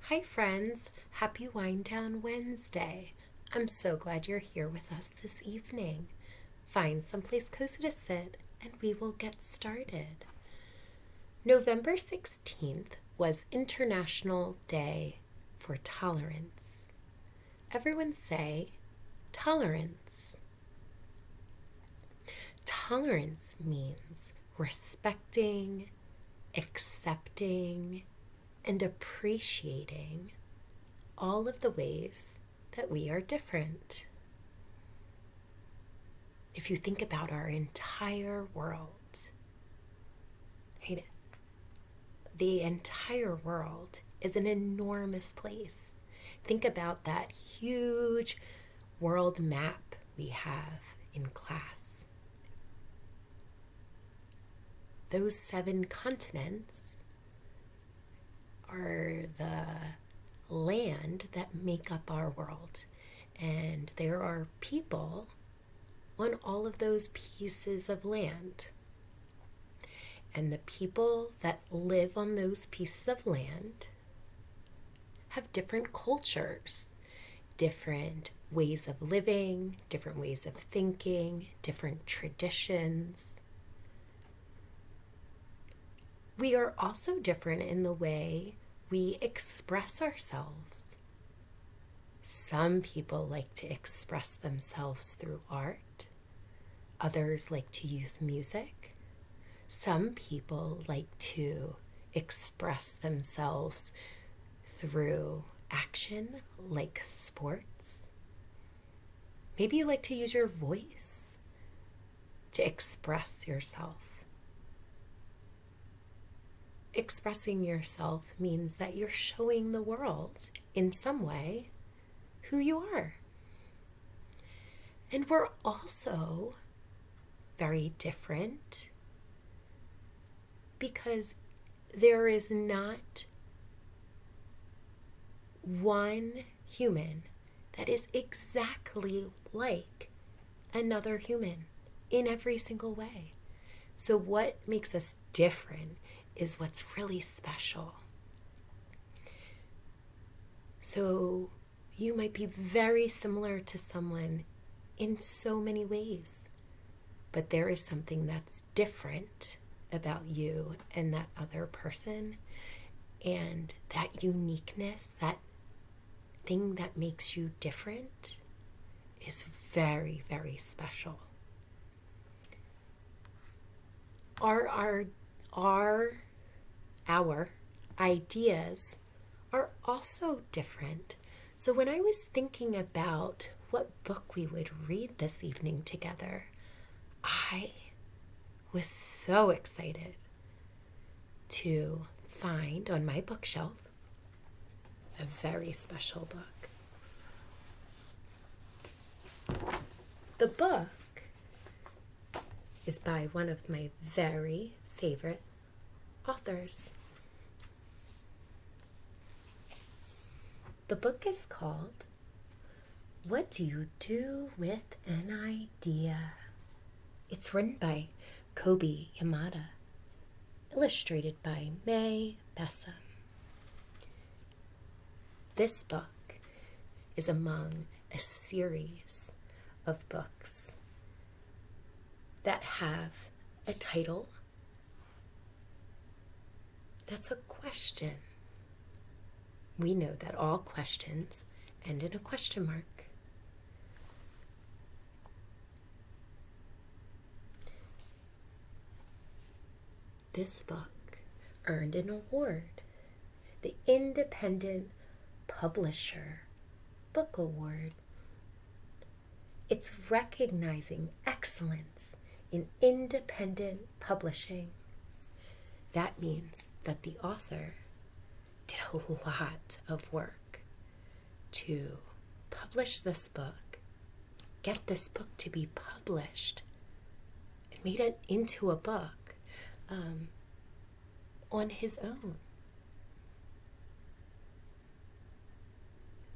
Hi friends, happy Wind Down Wednesday. I'm so glad you're here with us this evening. Find someplace cozy to sit and we will get started. November 16th was International Day for Tolerance. Everyone say tolerance. Tolerance means respecting, accepting, and appreciating all of the ways that we are different. If you think about our entire world, right? The entire world is an enormous place. Think about that huge world map we have in class. Those 7 continents are the land that make up our world. And there are people on all of those pieces of land. And the people that live on those pieces of land have different cultures, different ways of living, different ways of thinking, different traditions. We are also different in the way we express ourselves. Some people like to express themselves through art. Others like to use music. Some people like to express themselves through action, like sports. Maybe you like to use your voice to express yourself. Expressing yourself means that you're showing the world in some way who you are. And we're also very different because there is not one human that is exactly like another human in every single way. So what makes us different is what's really special. So you might be very similar to someone in so many ways, but there is something that's different about you and that other person, and that uniqueness, that thing that makes you different, is very, very special. Our ideas are also different. So when I was thinking about what book we would read this evening together, I was so excited to find on my bookshelf a very special book. The book is by one of my very favorite authors. The book is called What Do You Do with an Idea? It's written by Kobe Yamada, illustrated by May Bessa. This book is among a series of books that have a title that's a question. We know that all questions end in a question mark. This book earned an award, the Independent Publisher Book Award. It's recognizing excellence in independent publishing. That means that the author did a lot of work to publish this book, get this book to be published, and made it into a book on his own.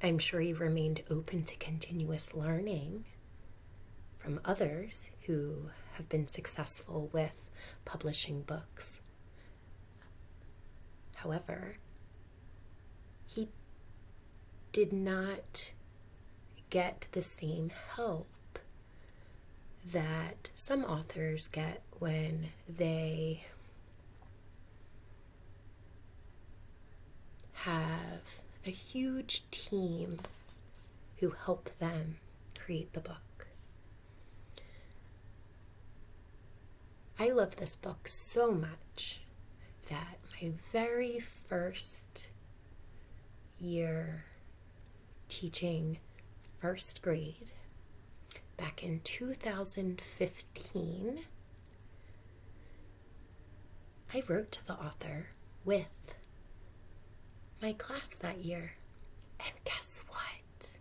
I'm sure he remained open to continuous learning from others who have been successful with publishing books. However, he did not get the same help that some authors get when they have a huge team who help them create the book. I love this book so much that my very first year teaching first grade, back in 2015, I wrote to the author with my class that year. And guess what?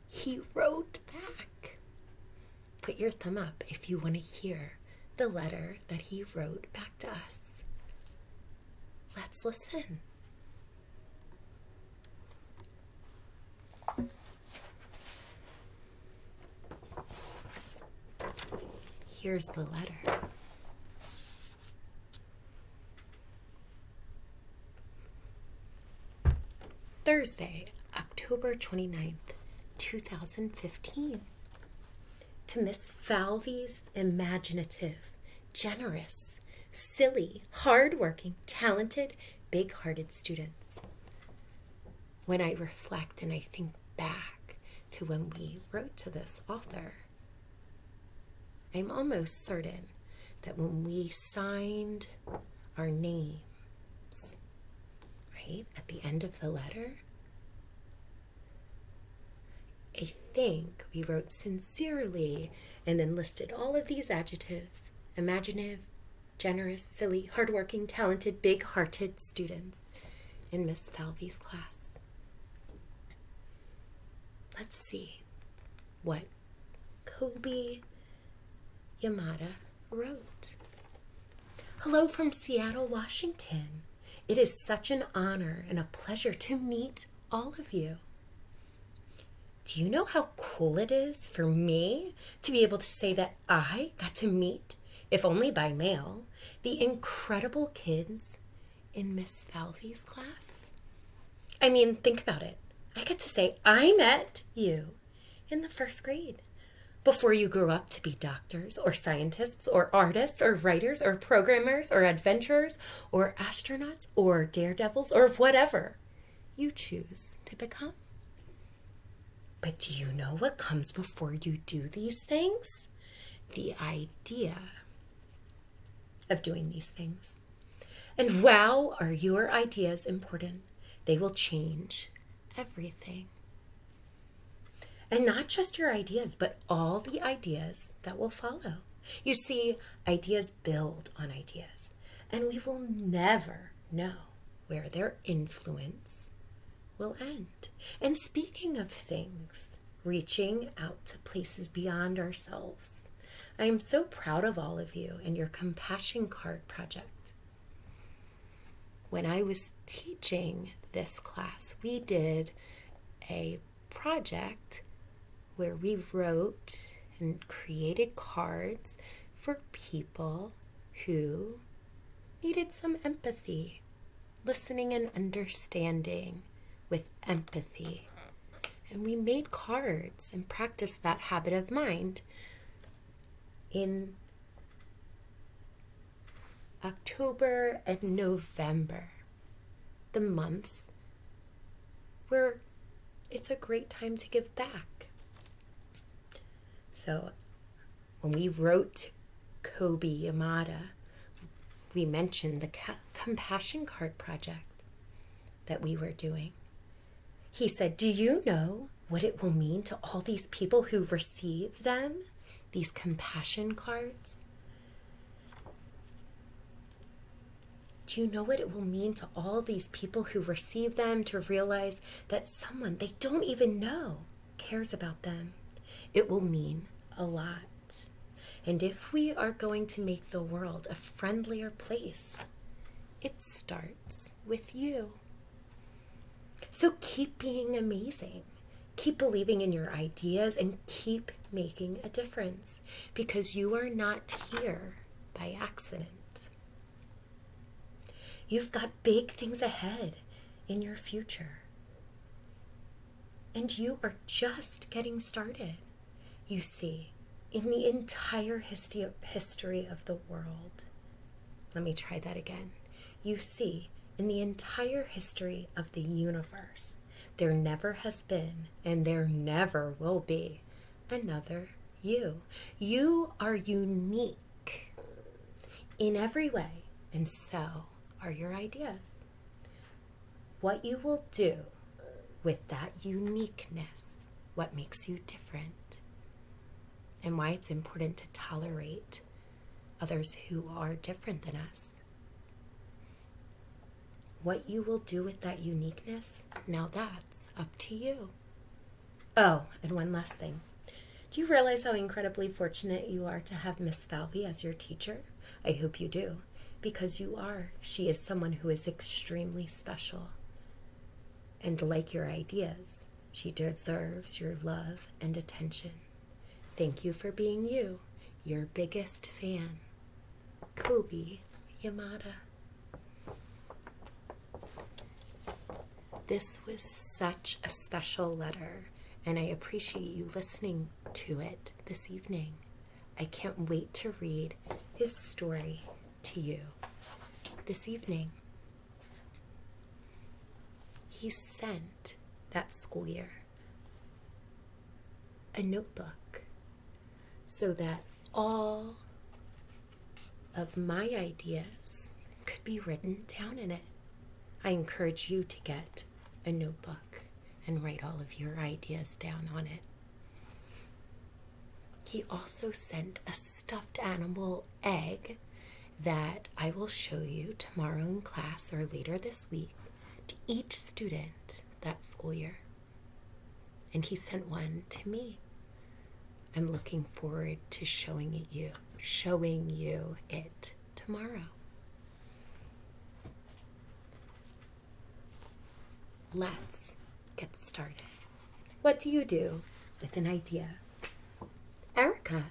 He wrote back. Put your thumb up if you want to hear the letter that he wrote back to us. Let's listen. Here's the letter. Thursday, October 29th, 2015. To Miss Falvey's imaginative, generous, silly, hardworking, talented, big-hearted students. When I reflect and I think back to when we wrote to this author, I'm almost certain that when we signed our names, right, at the end of the letter, I think we wrote sincerely and then listed all of these adjectives: imaginative, generous, silly, hardworking, talented, big-hearted students in Miss Falvey's class. Let's see what Kobe Yamada wrote. Hello from Seattle, Washington. It is such an honor and a pleasure to meet all of you. Do you know how cool it is for me to be able to say that I got to meet, if only by mail, the incredible kids in Miss Falvey's class? I mean, think about it. I get to say I met you in the first grade, before you grew up to be doctors or scientists or artists or writers or programmers or adventurers or astronauts or daredevils or whatever you choose to become. But do you know what comes before you do these things? The idea of doing these things. And wow, are your ideas important? They will change everything. And not just your ideas, but all the ideas that will follow. You see, ideas build on ideas, and we will never know where their influence will end. And speaking of things, reaching out to places beyond ourselves, I am so proud of all of you and your compassion card project. When I was teaching this class, we did a project where we wrote and created cards for people who needed some empathy, listening and understanding with empathy. And we made cards and practiced that habit of mind in October and November, the months where it's a great time to give back. So when we wrote Kobe Yamada, we mentioned the compassion card project that we were doing. He said, do you know what it will mean to all these people who receive them, these compassion cards? Do you know what it will mean to all these people who receive them to realize that someone they don't even know cares about them? It will mean a lot. And if we are going to make the world a friendlier place, it starts with you. So keep being amazing. Keep believing in your ideas and keep making a difference, because you are not here by accident. You've got big things ahead in your future. And you are just getting started. You see, in the entire history of the world, let me try that again. You see, in the entire history of the universe, there never has been, and there never will be, another you. You are unique in every way, and so are your ideas. What you will do with that uniqueness, what makes you different, and why it's important to tolerate others who are different than us. What you will do with that uniqueness, now that's up to you. Oh, and one last thing. Do you realize how incredibly fortunate you are to have Miss Falvey as your teacher? I hope you do, because you are. She is someone who is extremely special. And like your ideas, she deserves your love and attention. Thank you for being you, your biggest fan, Kobe Yamada. This was such a special letter, and I appreciate you listening to it this evening. I can't wait to read his story to you this evening. He sent that school year a notebook so that all of my ideas could be written down in it. I encourage you to get a notebook and write all of your ideas down on it. He also sent a stuffed animal egg that I will show you tomorrow in class or later this week to each student that school year. And he sent one to me. I'm looking forward to showing you it tomorrow. Let's get started. What do you do with an idea? Erica,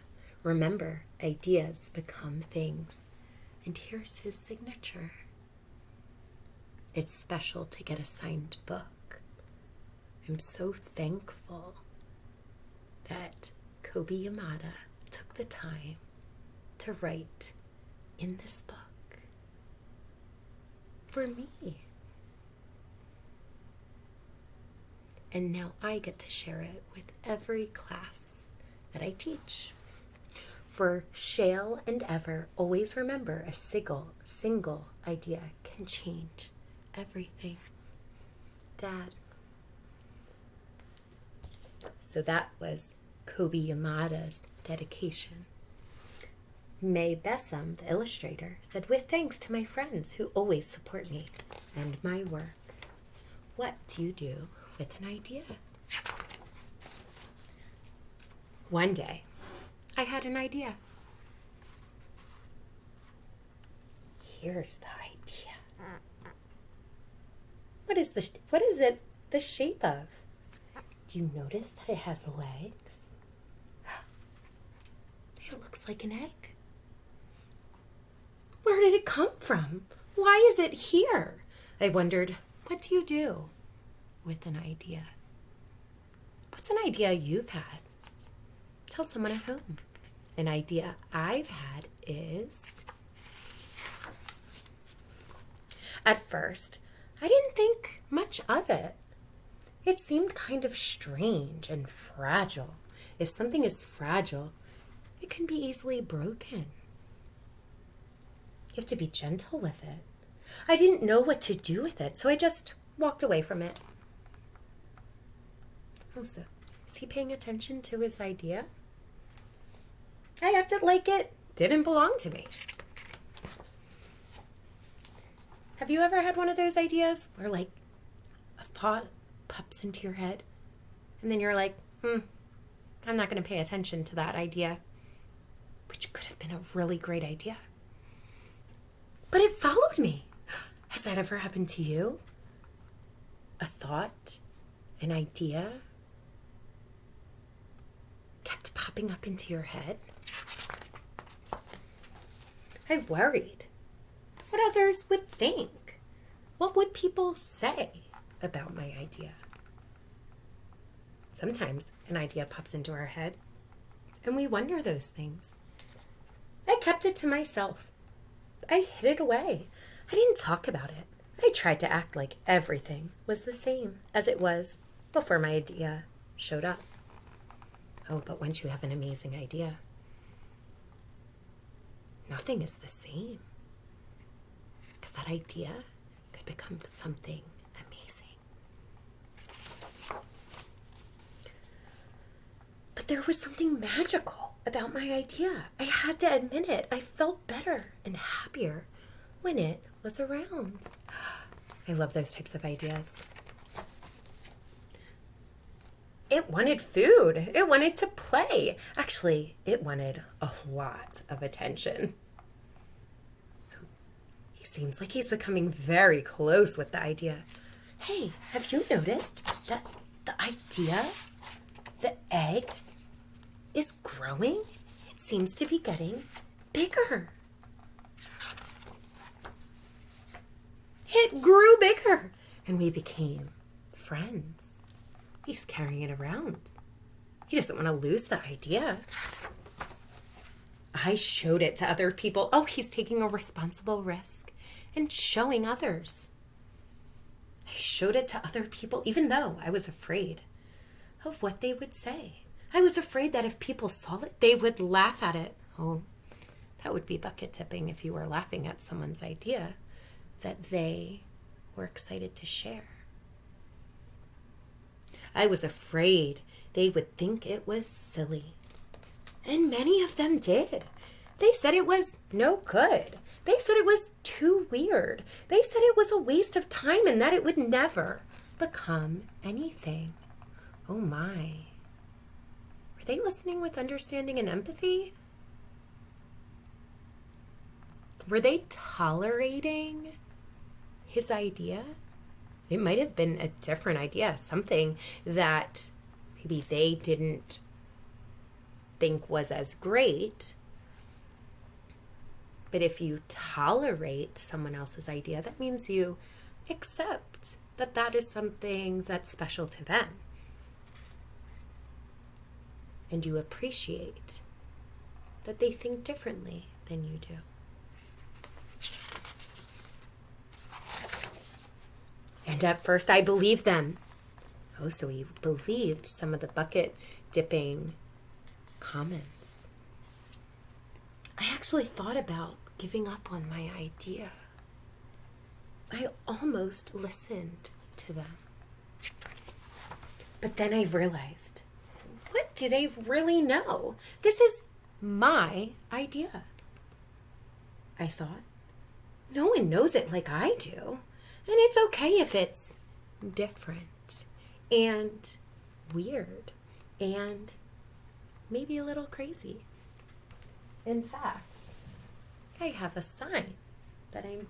remember, ideas become things. And here's his signature. It's special to get a signed book. I'm so thankful that Kobe Yamada took the time to write in this book for me. And now I get to share it with every class that I teach. For shale and ever, always remember a single idea can change everything. Dad. So that was Kobe Yamada's dedication. May Bessam, the illustrator, said, with thanks to my friends who always support me and my work. What do you do with an idea? One day, I had an idea. Here's the idea. What is it the shape of? Do you notice that it has legs? It looks like an egg. Where did it come from? Why is it here? I wondered, what do you do with an idea? What's an idea you've had? Tell someone at home. An idea I've had is... At first, I didn't think much of it. It seemed kind of strange and fragile. If something is fragile, it can be easily broken. You have to be gentle with it. I didn't know what to do with it, so I just walked away from it. Also, is he paying attention to his idea? I acted like it didn't belong to me. Have you ever had one of those ideas where like a thought pops into your head and then you're like, I'm not going to pay attention to that idea, which could have been a really great idea. But it followed me. Has that ever happened to you? A thought, an idea kept popping up into your head? I worried what others would think. What would people say about my idea? Sometimes an idea pops into our head, and we wonder those things. I kept it to myself. I hid it away. I didn't talk about it. I tried to act like everything was the same as it was before my idea showed up. Oh, but once you have an amazing idea, nothing is the same. Because that idea could become something amazing. But there was something magical about my idea. I had to admit it. I felt better and happier when it was around. I love those types of ideas. It wanted food. It wanted to play. Actually, it wanted a lot of attention. He seems like he's becoming very close with the idea. Hey, have you noticed that the idea, the egg, is growing? It seems to be getting bigger. It grew bigger, and we became friends. He's carrying it around. He doesn't want to lose the idea. I showed it to other people. Oh, he's taking a responsible risk and showing others. I showed it to other people, even though I was afraid of what they would say. I was afraid that if people saw it, they would laugh at it. Oh, that would be bucket tipping if you were laughing at someone's idea that they were excited to share. I was afraid they would think it was silly. And many of them did. They said it was no good. They said it was too weird. They said it was a waste of time and that it would never become anything. Oh my. Were they listening with understanding and empathy? Were they tolerating his idea? It might have been a different idea, something that maybe they didn't think was as great. But if you tolerate someone else's idea, that means you accept that that is something that's special to them. And you appreciate that they think differently than you do. And at first I believed them. Oh, so he believed some of the bucket dipping comments. I actually thought about giving up on my idea. I almost listened to them. But then I realized, what do they really know? This is my idea. I thought, no one knows it like I do. And it's okay if it's different and weird and maybe a little crazy. In fact, I have a sign that I'm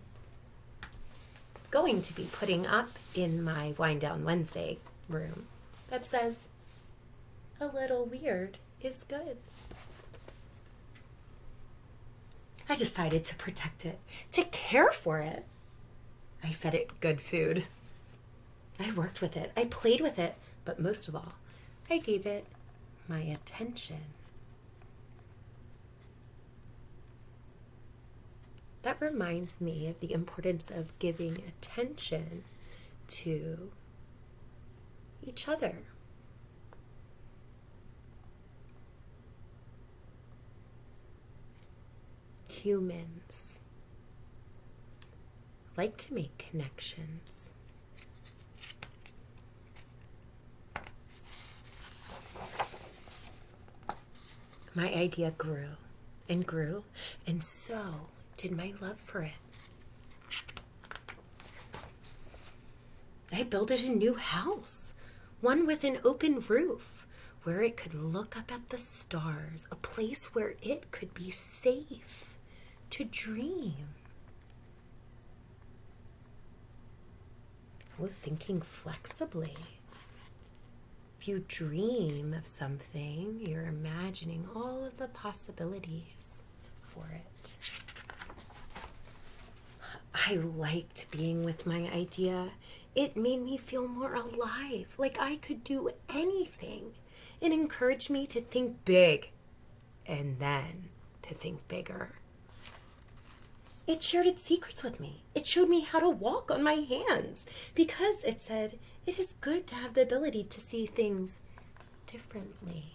going to be putting up in my Wind Down Wednesday room that says, a little weird is good. I decided to protect it, to care for it. I fed it good food. I worked with it. I played with it. But most of all, I gave it my attention. That reminds me of the importance of giving attention to each other. Humans like to make connections. My idea grew and grew, and so did my love for it. I built it a new house, one with an open roof, where it could look up at the stars, a place where it could be safe to dream. Oh, thinking flexibly. If you dream of something, you're imagining all of the possibilities for it. I liked being with my idea It made me feel more alive, like I could do anything. It encouraged me to think big and then to think bigger. It shared its secrets with me. It showed me how to walk on my hands because it said it is good to have the ability to see things differently.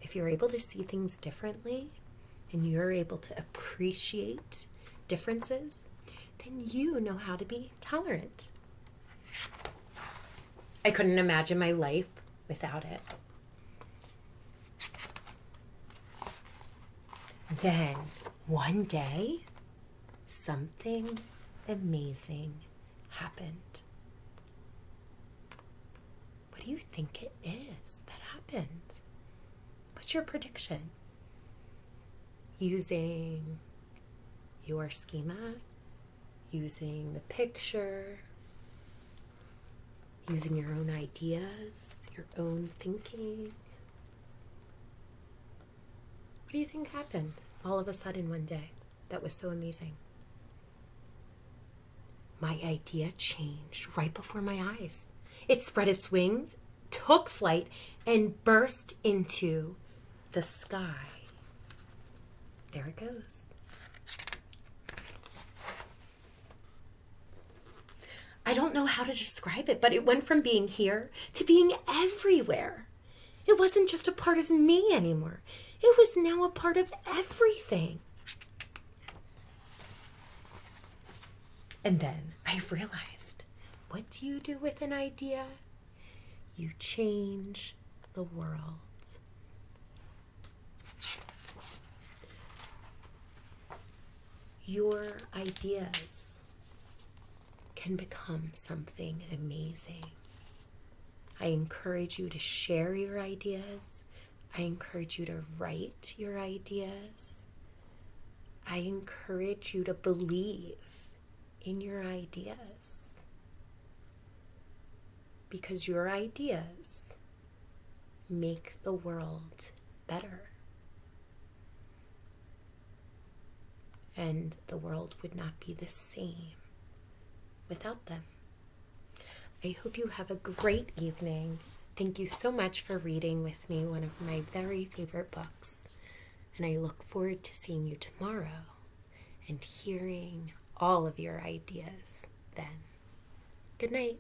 If you're able to see things differently and you're able to appreciate differences, then you know how to be tolerant. I couldn't imagine my life without it. Then, one day, something amazing happened. What do you think it is that happened? What's your prediction? Using your schema, using the picture, using your own ideas, your own thinking. What do you think happened all of a sudden one day that was so amazing? My idea changed right before my eyes. It spread its wings, took flight, and burst into the sky. There it goes. I don't know how to describe it, but it went from being here to being everywhere. It wasn't just a part of me anymore. It was now a part of everything. And then I realized, what do you do with an idea? You change the world. Your ideas can become something amazing. I encourage you to share your ideas. I encourage you to write your ideas. I encourage you to believe in your ideas. Because your ideas make the world better. And the world would not be the same without them. I hope you have a great evening. Thank you so much for reading with me one of my very favorite books. And I look forward to seeing you tomorrow and hearing all of your ideas then. Good night.